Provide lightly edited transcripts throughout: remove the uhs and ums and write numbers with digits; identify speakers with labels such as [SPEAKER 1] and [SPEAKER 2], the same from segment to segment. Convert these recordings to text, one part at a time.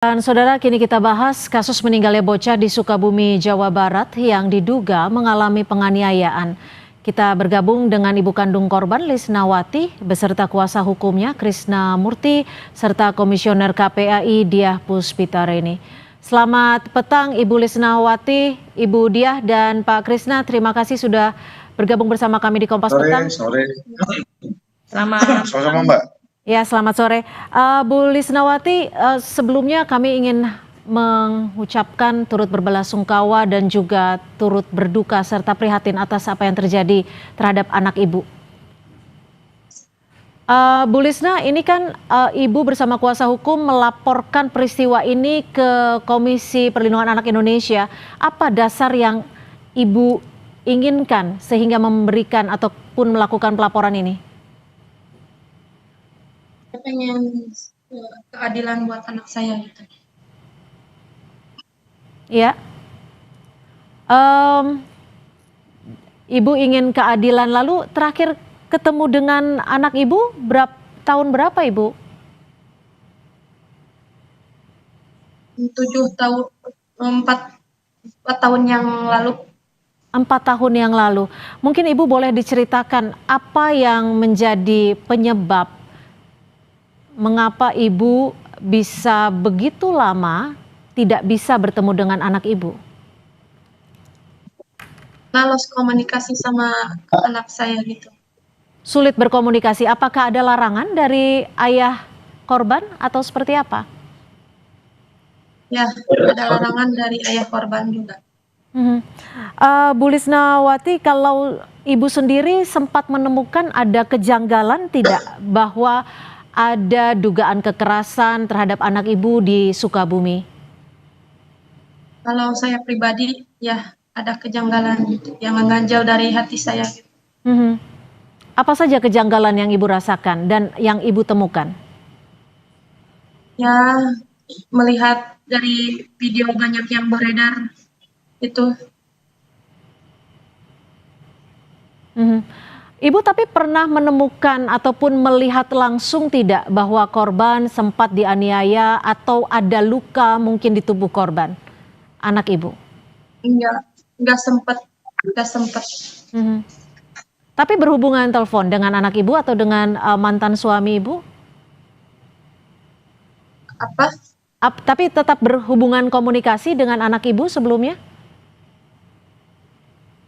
[SPEAKER 1] Dan saudara, kini kita bahas kasus meninggalnya bocah di Sukabumi, Jawa Barat yang diduga mengalami penganiayaan. Kita bergabung dengan ibu kandung korban Lisnawati beserta kuasa hukumnya Krisna Murti serta Komisioner KPAI Diah Puspitareni. Selamat petang Ibu Lisnawati, Ibu Diah dan Pak Krisna, terima kasih sudah bergabung bersama kami di Kompas Petang.
[SPEAKER 2] Sore.
[SPEAKER 3] Selamat
[SPEAKER 2] Sama-sama Mbak.
[SPEAKER 1] Ya, selamat sore. Bu Lisnawati, sebelumnya kami ingin mengucapkan turut berbelasungkawa dan juga turut berduka serta prihatin atas apa yang terjadi terhadap anak Ibu. Bu Lisna, ini kan Ibu bersama kuasa hukum melaporkan peristiwa ini ke Komisi Perlindungan Anak Indonesia. Apa dasar yang Ibu inginkan sehingga memberikan ataupun melakukan pelaporan ini?
[SPEAKER 3] Saya pengen keadilan buat anak saya gitu.
[SPEAKER 1] Ya, Ibu ingin keadilan. Lalu terakhir ketemu dengan anak Ibu tahun berapa Ibu?
[SPEAKER 3] 4 tahun yang lalu.
[SPEAKER 1] 4 tahun yang lalu. Mungkin Ibu boleh diceritakan apa yang menjadi penyebab mengapa Ibu bisa begitu lama tidak bisa bertemu dengan anak Ibu?
[SPEAKER 3] Lost komunikasi sama anak saya gitu.
[SPEAKER 1] Sulit berkomunikasi. Apakah ada larangan dari ayah korban atau seperti apa?
[SPEAKER 3] Ya, ada larangan dari ayah korban juga.
[SPEAKER 1] Bu Lisnawati, kalau Ibu sendiri sempat menemukan ada kejanggalan tidak bahwa ada dugaan kekerasan terhadap anak Ibu di Sukabumi?
[SPEAKER 3] Kalau saya pribadi, ya ada kejanggalan gitu, yang mengganjal dari hati saya.
[SPEAKER 1] Apa saja kejanggalan yang Ibu rasakan dan yang Ibu temukan?
[SPEAKER 3] Ya, melihat dari video banyak yang beredar itu.
[SPEAKER 1] Ibu tapi pernah menemukan ataupun melihat langsung tidak bahwa korban sempat dianiaya atau ada luka mungkin di tubuh korban, anak Ibu?
[SPEAKER 3] Enggak sempat.
[SPEAKER 1] Tapi berhubungan telepon dengan anak Ibu atau dengan mantan suami Ibu?
[SPEAKER 3] Apa?
[SPEAKER 1] Tapi tetap berhubungan komunikasi dengan anak Ibu sebelumnya?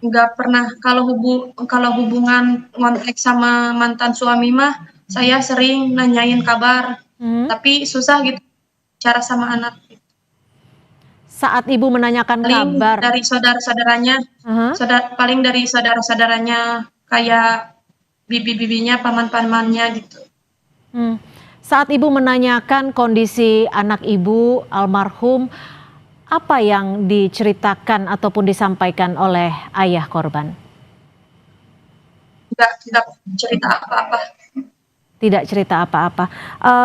[SPEAKER 3] Enggak pernah. Kalau hubungan kontak sama mantan suami mah, saya sering nanyain kabar, tapi susah gitu cara sama anak.
[SPEAKER 1] Saat Ibu menanyakan kabar
[SPEAKER 3] dari saudara-saudaranya, paling dari saudara-saudaranya kayak bibi-bibinya, paman-pamannya gitu.
[SPEAKER 1] Saat Ibu menanyakan kondisi anak Ibu almarhum, apa yang diceritakan ataupun disampaikan oleh ayah korban?
[SPEAKER 3] Tidak cerita apa-apa.
[SPEAKER 1] Tidak cerita apa-apa.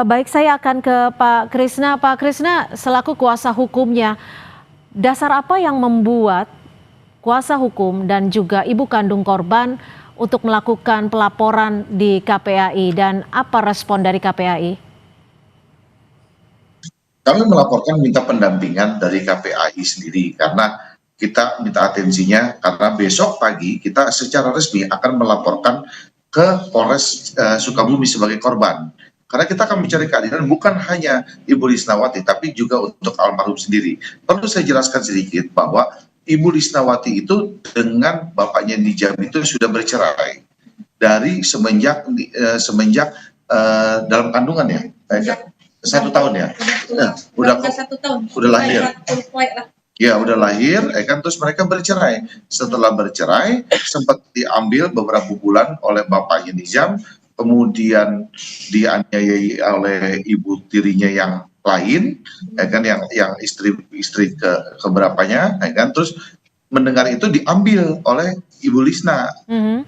[SPEAKER 1] Baik, saya akan ke Pak Krisna. Pak Krisna, selaku kuasa hukumnya, dasar apa yang membuat kuasa hukum dan juga ibu kandung korban untuk melakukan pelaporan di KPAI dan apa respon dari KPAI?
[SPEAKER 2] Kami melaporkan minta pendampingan dari KPAI sendiri karena kita minta atensinya karena besok pagi kita secara resmi akan melaporkan ke Polres Sukabumi sebagai korban. Karena kita akan mencari keadilan bukan hanya Ibu Lisnawati tapi juga untuk almarhum sendiri. Perlu saya jelaskan sedikit bahwa Ibu Lisnawati itu dengan bapaknya Nijam itu sudah bercerai dari semenjak dalam kandungan ya. 1 tahun ya. Udah lahir. Ya, udah lahir, kan terus mereka bercerai. Setelah bercerai, sempat diambil beberapa bulan oleh bapaknya Nizam, kemudian dianiayai oleh ibu tirinya yang lain, kan yang istri keberapanya, kan terus mendengar itu diambil oleh Ibu Lisna,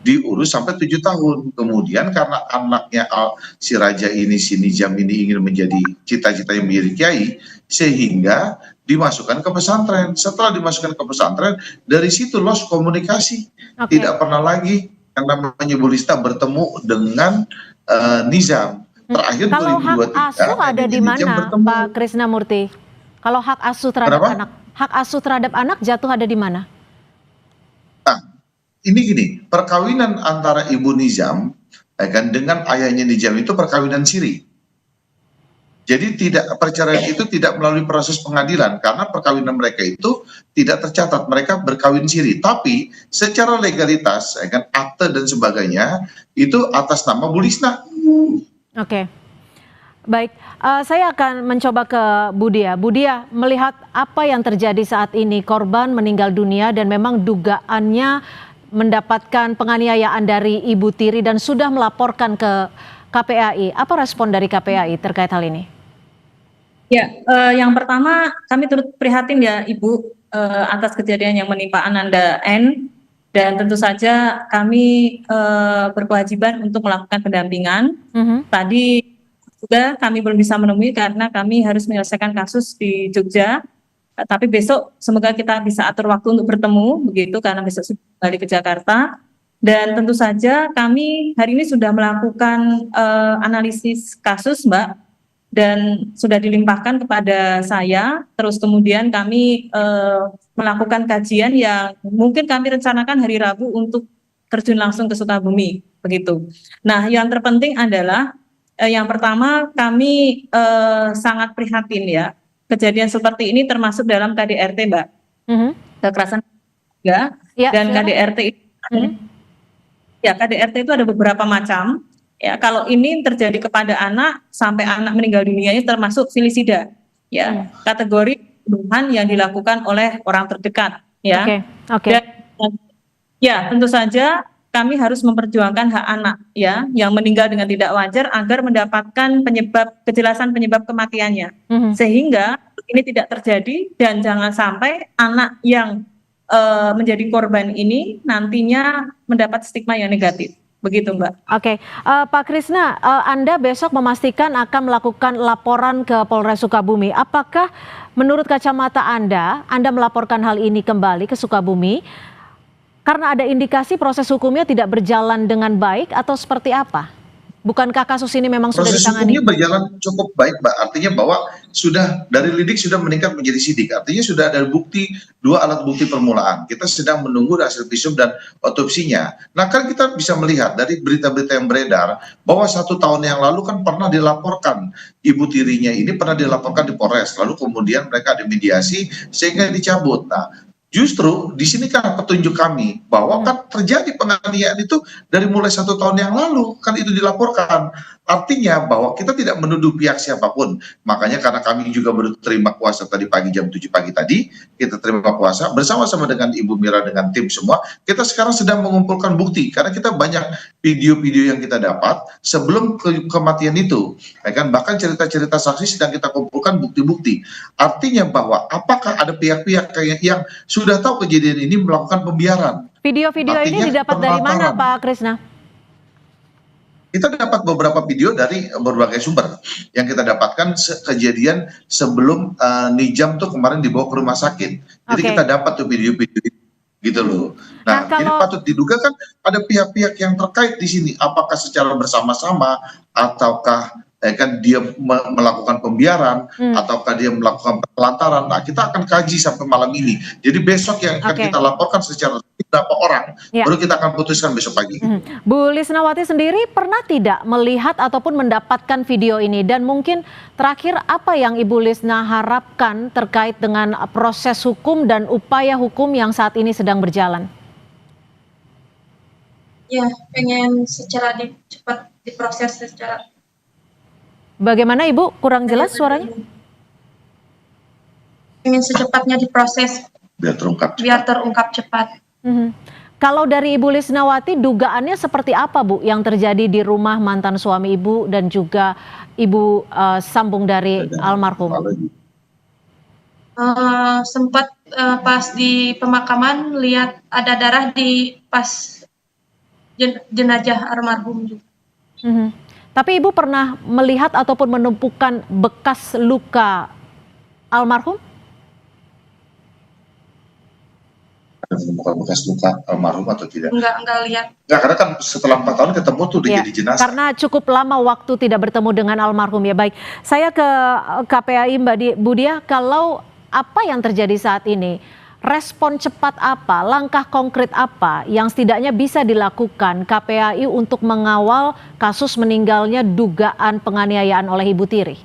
[SPEAKER 2] diurus sampai 7 tahun. Kemudian karena anaknya si Raja ini, si Nijam ini ingin menjadi cita-cita yang menjadi kiai, sehingga dimasukkan ke pesantren. Setelah dimasukkan ke pesantren, dari situ lost komunikasi. Tidak pernah lagi yang namanya Ibu Lisna bertemu dengan Nizam. Terakhir
[SPEAKER 1] Kalau hak
[SPEAKER 2] 2023.
[SPEAKER 1] asuh ada di mana, Pak Krisna Murti? Kalau hak asuh terhadap
[SPEAKER 2] Kenapa?
[SPEAKER 1] anak, hak asuh terhadap anak jatuh ada di mana?
[SPEAKER 2] Nah, ini gini, perkawinan antara Ibu Nizam ya kan dengan ayahnya Nizam itu perkawinan siri. Jadi perceraian itu tidak melalui proses pengadilan karena perkawinan mereka itu tidak tercatat, mereka berkawin siri. Tapi secara legalitas, ya kan, akte dan sebagainya itu atas nama Bu Lisna.
[SPEAKER 1] Oke, baik. Saya akan mencoba ke Budia. Budia, melihat apa yang terjadi saat ini, korban meninggal dunia dan memang dugaannya mendapatkan penganiayaan dari Ibu Tiri dan sudah melaporkan ke KPAI. Apa respon dari KPAI terkait hal ini?
[SPEAKER 4] Ya, yang pertama kami turut prihatin ya Ibu atas kejadian yang menimpa Ananda N, dan tentu saja kami berkewajiban untuk melakukan pendampingan. Tadi juga kami belum bisa menemui karena kami harus menyelesaikan kasus di Jogja. Tapi besok semoga kita bisa atur waktu untuk bertemu begitu karena besok sudah kembali ke Jakarta. Dan tentu saja kami hari ini sudah melakukan analisis kasus, Mbak, dan sudah dilimpahkan kepada saya. Terus kemudian kami melakukan kajian yang mungkin kami rencanakan hari Rabu untuk terjun langsung ke Sukabumi begitu. Nah, yang terpenting adalah yang pertama kami sangat prihatin ya, kejadian seperti ini termasuk dalam KDRT, Mbak. Kekerasan ya, dan KDRT itu ya, KDRT itu ada beberapa macam. Ya, kalau ini terjadi kepada anak sampai anak meninggal dunia ini termasuk filisida, ya, kategori pembunuhan yang dilakukan oleh orang terdekat, ya. Dan ya tentu saja kami harus memperjuangkan hak anak, ya, yang meninggal dengan tidak wajar agar mendapatkan kejelasan penyebab kematiannya, sehingga ini tidak terjadi dan jangan sampai anak yang menjadi korban ini nantinya mendapat stigma yang negatif. Begitu, Mbak.
[SPEAKER 1] Oke, Pak Krisna, Anda besok memastikan akan melakukan laporan ke Polres Sukabumi. Apakah menurut kacamata Anda melaporkan hal ini kembali ke Sukabumi karena ada indikasi proses hukumnya tidak berjalan dengan baik atau seperti apa? Bukankah kasus ini memang sudah ditangani?
[SPEAKER 2] Proses hukumnya berjalan cukup baik, Mbak. Artinya bahwa sudah dari lidik sudah meningkat menjadi sidik. Artinya sudah ada bukti, 2 alat bukti permulaan. Kita sedang menunggu hasil visum dan otopsinya. Nah, kan kita bisa melihat dari berita-berita yang beredar bahwa 1 tahun yang lalu kan pernah dilaporkan Ibu Tirinya ini pernah dilaporkan di Polres. Lalu kemudian mereka ada mediasi sehingga dicabut. Nah, justru di sini kan petunjuk kami bahwa kan terjadi penganiayaan itu dari mulai 1 tahun yang lalu kan itu dilaporkan. Artinya bahwa kita tidak menuduh pihak siapapun. Makanya karena kami juga baru terima kuasa tadi pagi jam 7 pagi tadi, kita terima kuasa bersama-sama dengan Ibu Mira dengan tim semua. Kita sekarang sedang mengumpulkan bukti karena kita banyak video-video yang kita dapat sebelum kematian itu. Ya kan, bahkan cerita-cerita saksi sedang kita kumpulkan bukti-bukti. Artinya bahwa apakah ada pihak-pihak yang sudah tahu kejadian ini melakukan pembiaran.
[SPEAKER 1] Video-video ini didapat dari mana, Pak Krisna?
[SPEAKER 2] Kita dapat beberapa video dari berbagai sumber yang kita dapatkan kejadian sebelum Nizam tuh kemarin dibawa ke rumah sakit. Jadi kita dapat tuh video-video gitu loh. Nah, jadi patut diduga kan ada pihak-pihak yang terkait di sini. Apakah secara bersama-sama ataukah kan dia melakukan pembiaran ataukah dia melakukan penelantaran. Nah, kita akan kaji sampai malam ini. Jadi besok yang akan kita laporkan secara berapa orang, baru kita akan putuskan besok pagi.
[SPEAKER 1] Bu Lisnawati sendiri pernah tidak melihat ataupun mendapatkan video ini? Dan mungkin terakhir apa yang Ibu Lisna harapkan terkait dengan proses hukum dan upaya hukum yang saat ini sedang berjalan?
[SPEAKER 3] Ya, pengen secara cepat diproses secara.
[SPEAKER 1] Bagaimana Ibu? Kurang jelas suaranya?
[SPEAKER 3] Pengen secepatnya diproses. Biar terungkap cepat.
[SPEAKER 1] Kalau dari Ibu Lisnawati, dugaannya seperti apa, Bu, yang terjadi di rumah mantan suami Ibu dan juga Ibu sambung dari almarhum?
[SPEAKER 3] Sempat pas di pemakaman lihat ada darah di pas jenazah almarhum juga.
[SPEAKER 1] Tapi Ibu pernah melihat ataupun menumpukan bekas luka almarhum?
[SPEAKER 2] menemukan bekas luka almarhum atau tidak?
[SPEAKER 3] Enggak lihat.
[SPEAKER 2] Enggak, karena kan setelah 4 tahun ketemu tuh
[SPEAKER 1] Ya,
[SPEAKER 2] jadi jenazah.
[SPEAKER 1] karena cukup lama waktu tidak bertemu dengan almarhum ya. Baik, saya ke KPAI Bu Dia, kalau apa yang terjadi saat ini, respon cepat apa, langkah konkret apa yang setidaknya bisa dilakukan KPAI untuk mengawal kasus meninggalnya dugaan penganiayaan oleh Ibu Tiri?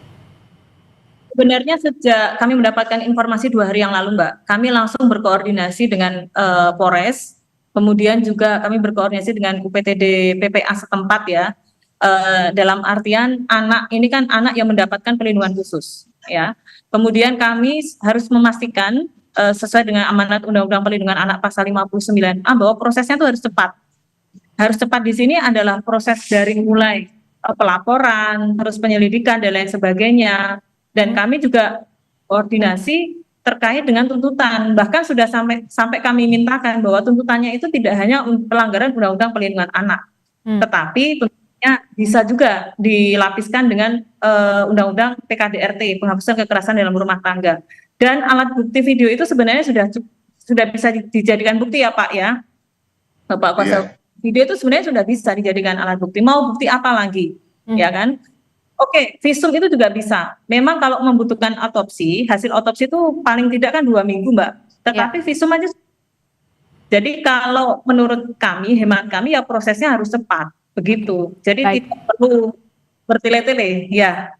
[SPEAKER 4] Sebenarnya sejak kami mendapatkan informasi 2 hari yang lalu, Mbak, kami langsung berkoordinasi dengan Polres, kemudian juga kami berkoordinasi dengan UPTD PPA setempat ya. Dalam artian anak ini kan anak yang mendapatkan perlindungan khusus, ya. Kemudian kami harus memastikan sesuai dengan amanat Undang-Undang Perlindungan Anak pasal 59A bahwa prosesnya itu harus cepat. Harus cepat di sini adalah proses dari mulai pelaporan, terus penyelidikan dan lain sebagainya. Dan kami juga koordinasi terkait dengan tuntutan, bahkan sudah sampai kami mintakan bahwa tuntutannya itu tidak hanya pelanggaran Undang-Undang Perlindungan Anak, tetapi tentunya bisa juga dilapiskan dengan Undang-Undang PKDRT, penghapusan kekerasan dalam rumah tangga. Dan alat bukti video itu sebenarnya sudah bisa dijadikan bukti ya Pak ya, Bapak Kuasa. Video itu sebenarnya sudah bisa dijadikan alat bukti. Mau bukti apa lagi, ya kan? Oke, visum itu juga bisa. Memang kalau membutuhkan otopsi, hasil otopsi itu paling tidak kan 2 minggu, Mbak. Tetapi visum aja. Jadi kalau menurut kami, hemat kami ya prosesnya harus cepat, begitu. Jadi tidak perlu bertele-tele, ya.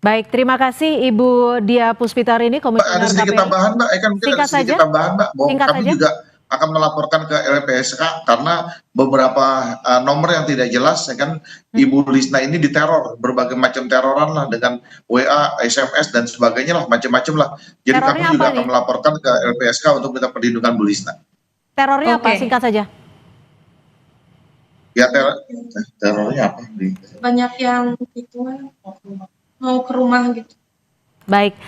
[SPEAKER 1] Baik, terima kasih Ibu Dia Puspitarini, Komisioner KPI.
[SPEAKER 2] Ada sedikit tambahan, Mbak. Kan mungkin ada sedikit tambahan, Mbak. Bahwa kami juga akan melaporkan ke LPSK karena beberapa nomor yang tidak jelas, ya kan, Ibu Lisna ini diteror, berbagai macam teroran lah dengan WA, SMS dan sebagainya lah, macam-macam lah. Jadi kami juga akan melaporkan ke LPSK untuk minta perlindungan Bu Lisna.
[SPEAKER 1] Terornya apa? Singkat saja.
[SPEAKER 2] Ya terornya apa?
[SPEAKER 3] Banyak yang itu mau ke rumah gitu.
[SPEAKER 1] Baik,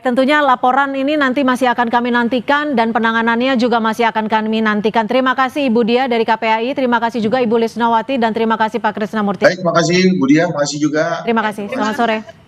[SPEAKER 1] tentunya laporan ini nanti masih akan kami nantikan dan penanganannya juga masih akan kami nantikan. Terima kasih Ibu Dia dari KPAI, terima kasih juga Ibu Lisnawati dan terima kasih Pak Krisnamurti.
[SPEAKER 2] Baik, terima kasih Bu Dia, terima kasih juga.
[SPEAKER 1] Terima kasih, selamat sore.